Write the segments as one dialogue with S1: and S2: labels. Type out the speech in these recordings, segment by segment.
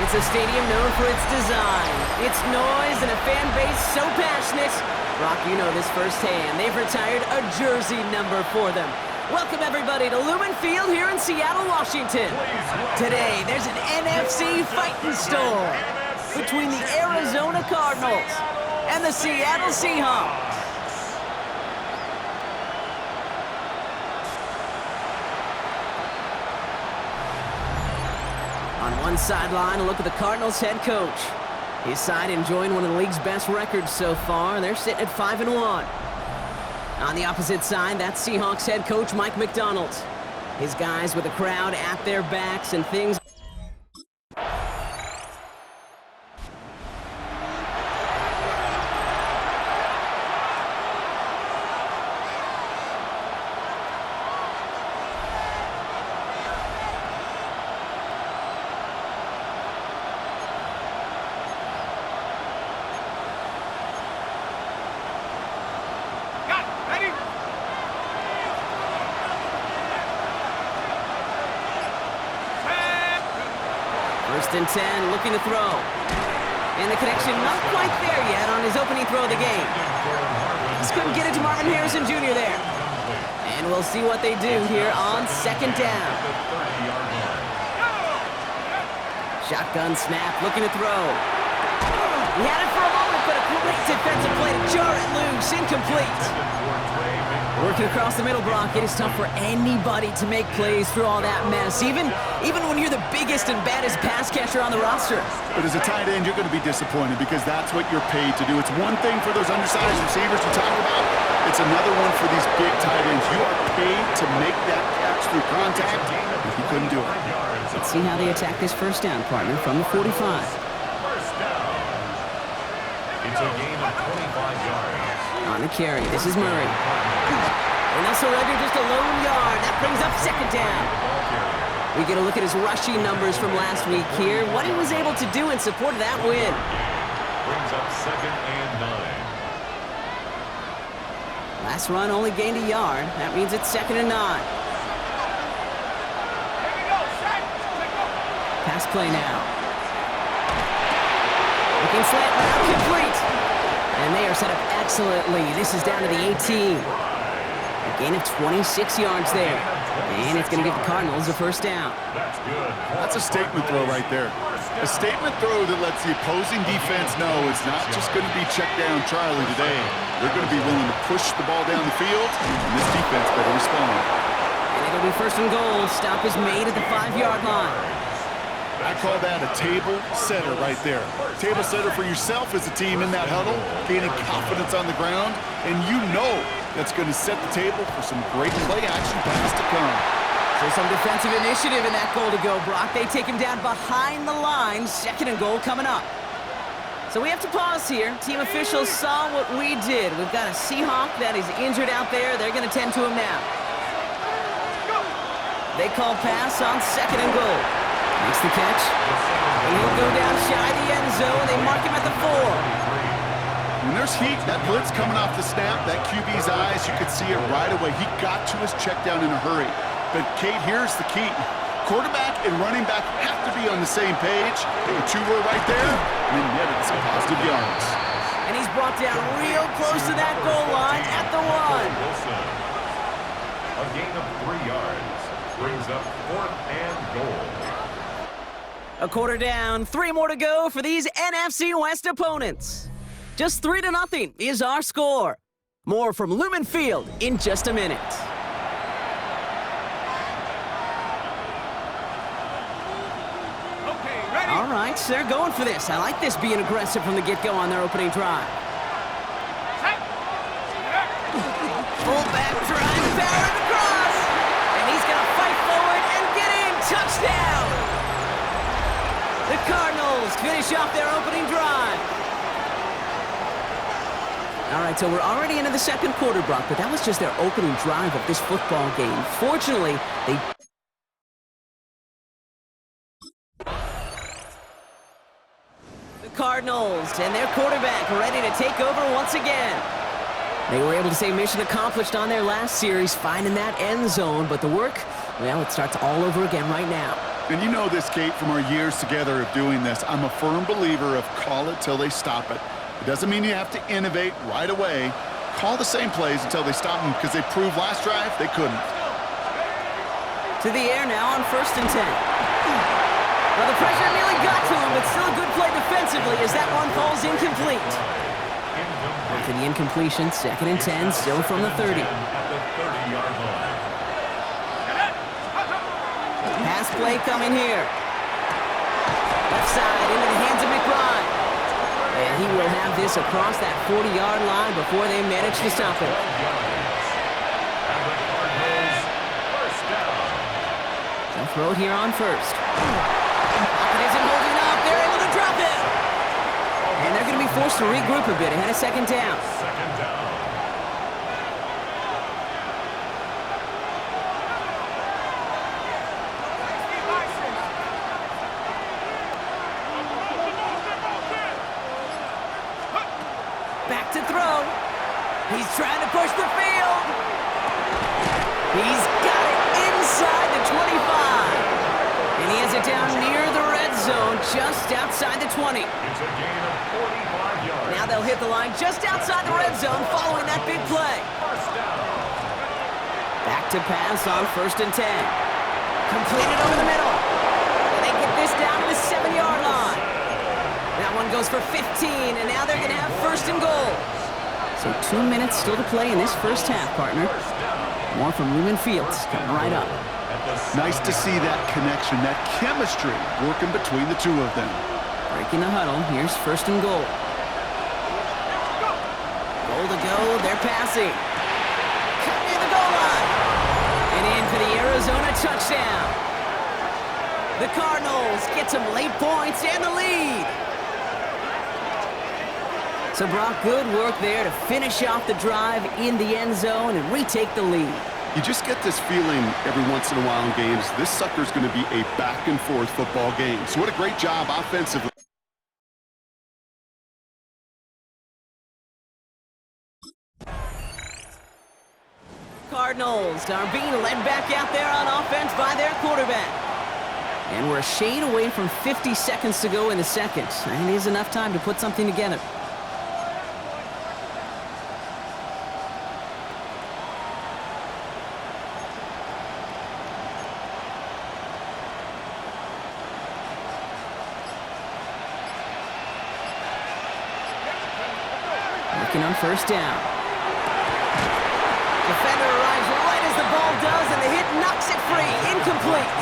S1: It's a stadium known for its design, its noise, and a fan base so passionate. Brock, you know this firsthand. They've retired a jersey number for them. Welcome, everybody, to Lumen Field here in Seattle, Washington. Today, there's an NFC fighting storm between the Arizona Cardinals and the Seattle Seahawks. On one sideline, a look at the Cardinals head coach. His side enjoying one of the league's best records so far. They're sitting at 5-1. On the opposite side, that's Seahawks head coach Mike McDonald. His guys with the crowd at their backs and things. First and 10, looking to throw. And the connection not quite there yet on his opening throw of the game. Just couldn't get it to Marvin Harrison Jr. there. And we'll see what they do here on second down. Shotgun snap, looking to throw. He had it for a moment, but a great defensive play to jar it loose, incomplete. Working across the middle, Brock, it is tough for anybody to make plays through all that mess, even when you're the biggest and baddest pass catcher on the roster.
S2: But as a tight end, you're going to be disappointed because that's what you're paid to do. It's one thing for those undersized receivers you talk about. It's another one for these big tight ends. You are paid to make that catch through contact, but you couldn't do it.
S1: Let's see how they attack this first down, partner, from the 45.
S3: It's a game of 25 yards.
S1: On the carry, this is Murray. And they'll surrender just a lone yard. That brings up second down. We get a look at his rushing numbers from last week here. What he was able to do in support of that win.
S3: Brings up second and 9.
S1: Last run only gained a yard. That means it's second and 9. Pass play now. Looking slant route complete. And they are set up excellently. This is down to the 18. A gain of 26 yards there. And it's going to give the Cardinals a first down.
S3: That's good.
S2: That's a statement throw right there. A statement throw that lets the opposing defense know it's not just going to be check down Charlie today. They're going to be willing to push the ball down the field, and this defense better respond.
S1: And it'll be first and goal. Stop is made at the 5-yard line.
S2: I call that a table setter right there. Table setter for yourself as a team in that huddle, gaining confidence on the ground, and you know that's going to set the table for some great play-action pass to come.
S1: So some defensive initiative in that goal to go, Brock. They take him down behind the line. Second and goal coming up. So we have to pause here. Team officials saw what we did. We've got a Seahawk that is injured out there. They're going to tend to him now. They call pass on second and goal. Makes the catch. And he'll go down shy the end zone. They mark him at the 4.
S2: When there's heat, that blitz coming off the snap, that QB's eyes, you could see it right away. He got to his check down in a hurry. But, Kate, here's the key. Quarterback and running back have to be on the same page. The two were right there, and then netted some positive yards.
S1: And he's brought down real close to that goal line at the 1.
S3: A gain of 3 yards brings up fourth and goal.
S1: A quarter down, 3 more to go for these NFC West opponents. Just 3-0 is our score. More from Lumen Field in just a minute.
S4: Okay, ready?
S1: All right, so they're going for this. I like this being aggressive from the get-go on their opening drive. Fullback drive, power across. And he's going to fight forward and get in. Touchdown! The Cardinals finish off their opening drive. All right, so we're already into the second quarter, Brock, but that was just their opening drive of this football game. Fortunately, they... The Cardinals and their quarterback ready to take over once again. They were able to say mission accomplished on their last series, finding that end zone, but the work, well, it starts all over again right now.
S2: And you know this, Kate, from our years together of doing this. I'm a firm believer of call it till they stop it. It doesn't mean you have to innovate right away. Call the same plays until they stop them, because they proved last drive they couldn't.
S1: To the air now on 1st and 10. Well, the pressure nearly got to him, but still a good play defensively as that one falls incomplete. After the incompletion, 2nd and 10, still from the 30. Pass play coming here. Left side into the hands of McBride. And he will have this across that 40-yard line before they manage to stop it. They'll throw it here on 1st. Pocket isn't holding up. They're able to drop it. And they're going to be forced to regroup a bit ahead of 2nd down. Back to throw. He's trying to push the field. He's got it inside the 25. And he has it down near the red zone, just outside the 20.
S3: It's a gain of 45 yards.
S1: Now they'll hit the line just outside the red zone following that big play.
S3: First down.
S1: Back to pass on 1st and 10. Completed over the middle. And they get this down to the 7-yard line. That one goes for 15, and now they're going to have 1st and goal. So 2 minutes still to play in this first half, partner. More from Lumen Fields coming right up.
S2: Nice to see that connection, that chemistry working between the two of them.
S1: Breaking the huddle, here's 1st and goal. Goal to go, they're passing. Cut near the goal line. And in for the Arizona touchdown. The Cardinals get some late points and the lead. So Brock, good work there to finish off the drive in the end zone and retake the lead.
S2: You just get this feeling every once in a while in games, this sucker's going to be a back-and-forth football game. So what a great job offensively.
S1: Cardinals are being led back out there on offense by their quarterback. And we're a shade away from 50 seconds to go in the second. And it is enough time to put something together. Working on 1st down. Defender arrives right as the ball does, and the hit knocks it free. Incomplete.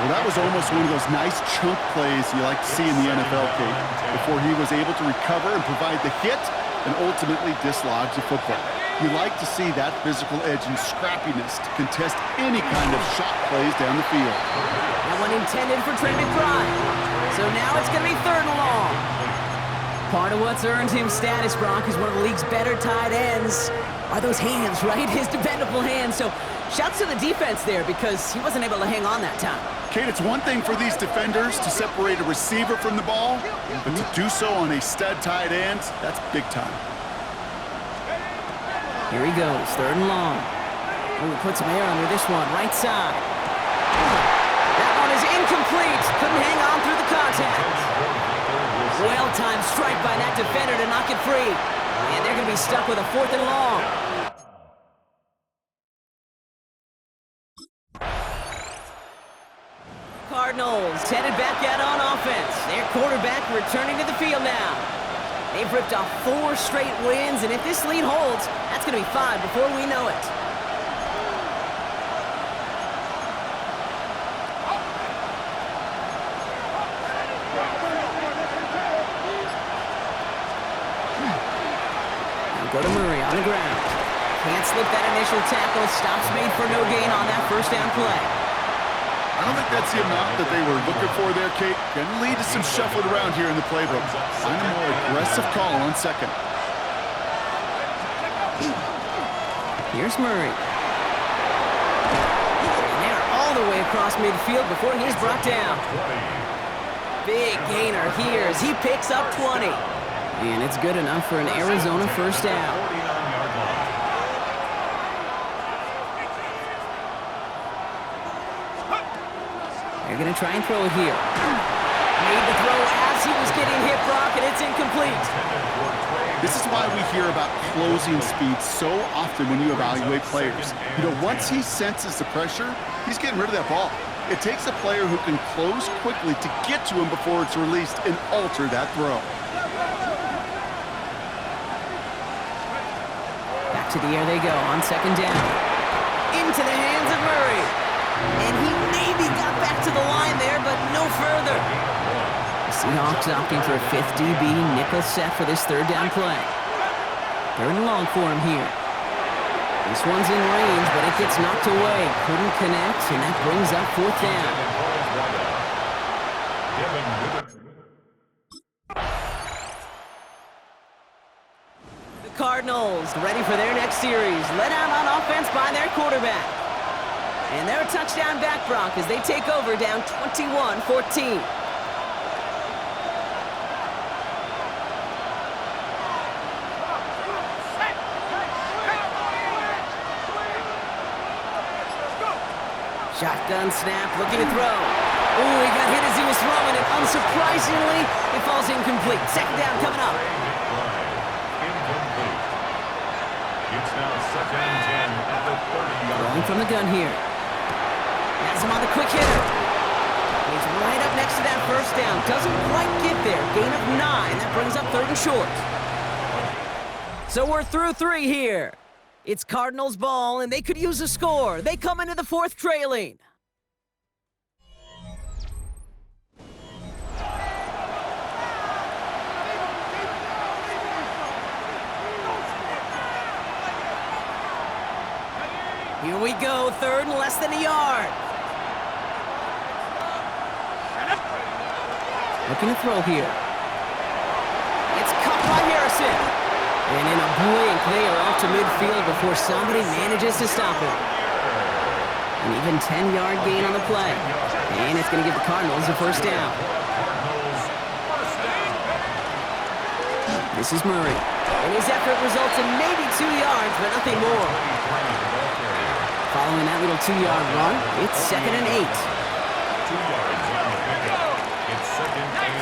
S2: Well, that was almost one of those nice chunk plays you like to see in the NFL, Kate, before he was able to recover and provide the hit and ultimately dislodge the football. You like to see that physical edge and scrappiness to contest any kind of shot plays down the field.
S1: That one intended for Trey McBride. So now it's going to be 3rd and long. Part of what's earned him status, Brock, is one of the league's better tight ends. Are those hands, right? His dependable hands. So shouts to the defense there because he wasn't able to hang on that time.
S2: Kate, it's one thing for these defenders to separate a receiver from the ball, but to do so on a stud tight end, that's big time.
S1: Here he goes, 3rd and long. Oh, he puts some air under this one, right side. That one is incomplete. Couldn't hang on through the contact. Well-timed strike by that defender to knock it free. And they're going to be stuck with a 4th and long. Cardinals headed back out on offense. Their quarterback returning to the field now. They've ripped off 4 straight wins, and if this lead holds, that's going to be 5 before we know it. Go to Murray on the ground. Can't slip that initial tackle. Stops made for no gain on that 1st down play.
S2: I don't think that's the amount that they were looking for there, Kate. Going to lead to some shuffling around here in the playbook. Find a more aggressive call on 2nd.
S1: Here's Murray. And they're all the way across midfield before he's brought down. Big gainer here as he picks up 20. And it's good enough for an Arizona 1st down. They're going to try and throw it here. Made the throw as he was getting hit, Brock, and it's incomplete.
S2: This is why we hear about closing speed so often when you evaluate players. You know, once he senses the pressure, he's getting rid of that ball. It takes a player who can close quickly to get to him before it's released and alter that throw.
S1: Back to the air they go on second down. Into the hands of Murray. And he maybe got back to the line there, but no further. The Seahawks opting for a fifth DB nickel set for this third down play. Third and long for him here. This one's in range, but it gets knocked away. Couldn't connect, and that brings up fourth down. The Cardinals ready for their next series. Led out on offense by their quarterback. And they're a touchdown back, Brock, as they take over down 21-14. Shotgun snap, looking to throw. Ooh, he got hit as he was throwing it. Unsurprisingly, it falls incomplete. Second down coming up.
S3: Incomplete. It's now second and 10 at the 30-yard line.
S1: Throwing from the gun here. Has him on the quick hitter. He's right up next to that first down. Doesn't quite get there. Gain of 9. That brings up third and short. So we're through 3 here. It's Cardinals ball, and they could use a score. They come into the fourth trailing. Here we go, third and less than a yard. Looking to throw here. It's caught by Harrison. And in a blink, they are off to midfield before somebody manages to stop him. An even 10-yard gain on the play. And it's going to give the Cardinals a first down. This is Murray. And his effort results in maybe 2 yards, but nothing more. Following that little 2-yard run, it's second and 8.
S3: 2 yards on the pickup. It's second and 8.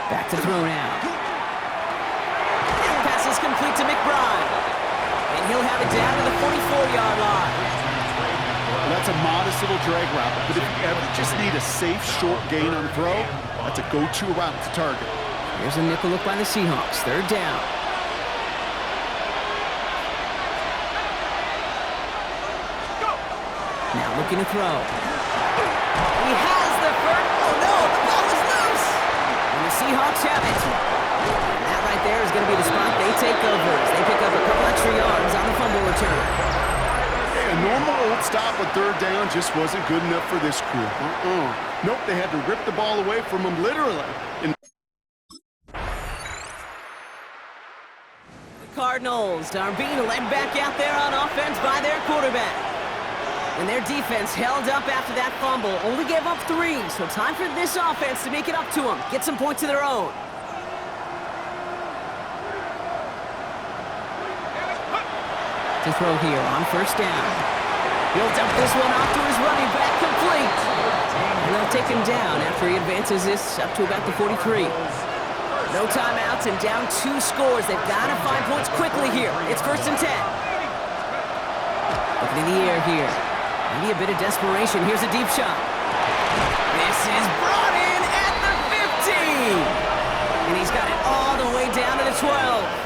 S1: Back to throw now. Pass is complete to McBride. And he'll have it down to the 44-yard line.
S2: Well, that's a modest little drag route, but if you ever just need a safe, short gain on throw, that's a go-to route to target.
S1: Here's a nickel look by the Seahawks. Third down. Now looking to throw. He has the first. Oh no, the ball is loose. And the Seahawks have it. And that right there is going to be the spot they take over as they pick up a couple extra yards on the fumble return.
S2: A normal old stop on third down just wasn't good enough for this crew. Nope, they had to rip the ball away from him literally.
S1: The Cardinals are being led back out there on offense by their quarterback. And their defense held up after that fumble, only gave up 3, so time for this offense to make it up to them, get some points of their own. To throw here on first down. He'll dump this one off to his running back, complete. And they'll take him down after he advances this up to about the 43. No timeouts and down 2 scores. They've got to find points quickly here. It's first and 10. Looking in the air here. Maybe a bit of desperation. Here's a deep shot. This is brought in at the 15. And he's got it all the way down to the 12.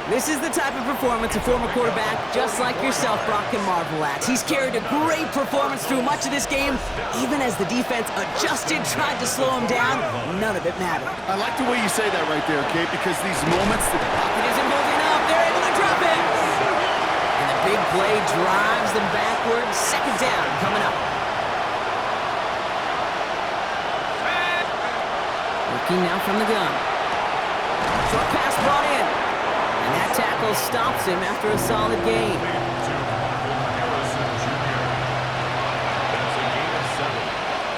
S1: This is the type of performance a former quarterback just like yourself, Brock, can marvel at. He's carried a great performance through much of this game. Even as the defense adjusted, tried to slow him down, none of it mattered.
S2: I like the way you say that right there, Kate, because these moments...
S1: The pocket isn't holding up. They're able to drop it. And the big play drives them backwards. Second down coming up. Looking now from the gun. Short pass brought in. And that tackle stops him after a solid gain.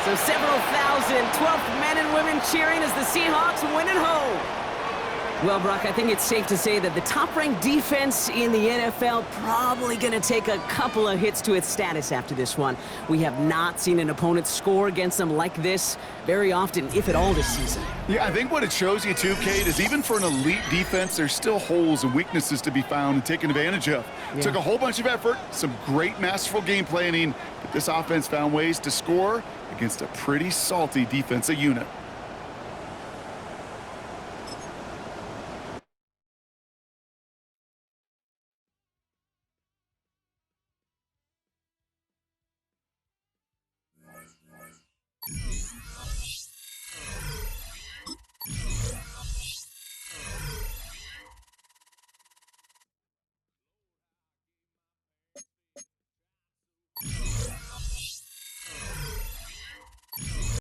S1: So several thousand 12th men and women cheering as the Seahawks win at home. Well, Brock, I think it's safe to say that the top-ranked defense in the NFL probably going to take a couple of hits to its status after this one. We have not seen an opponent score against them like this very often, if at all, this season.
S2: Yeah, I think what it shows you too, Kate, is even for an elite defense, there's still holes and weaknesses to be found and taken advantage of.
S1: Yeah.
S2: Took a whole bunch of effort, some great masterful game planning, but this offense found ways to score against a pretty salty defensive unit.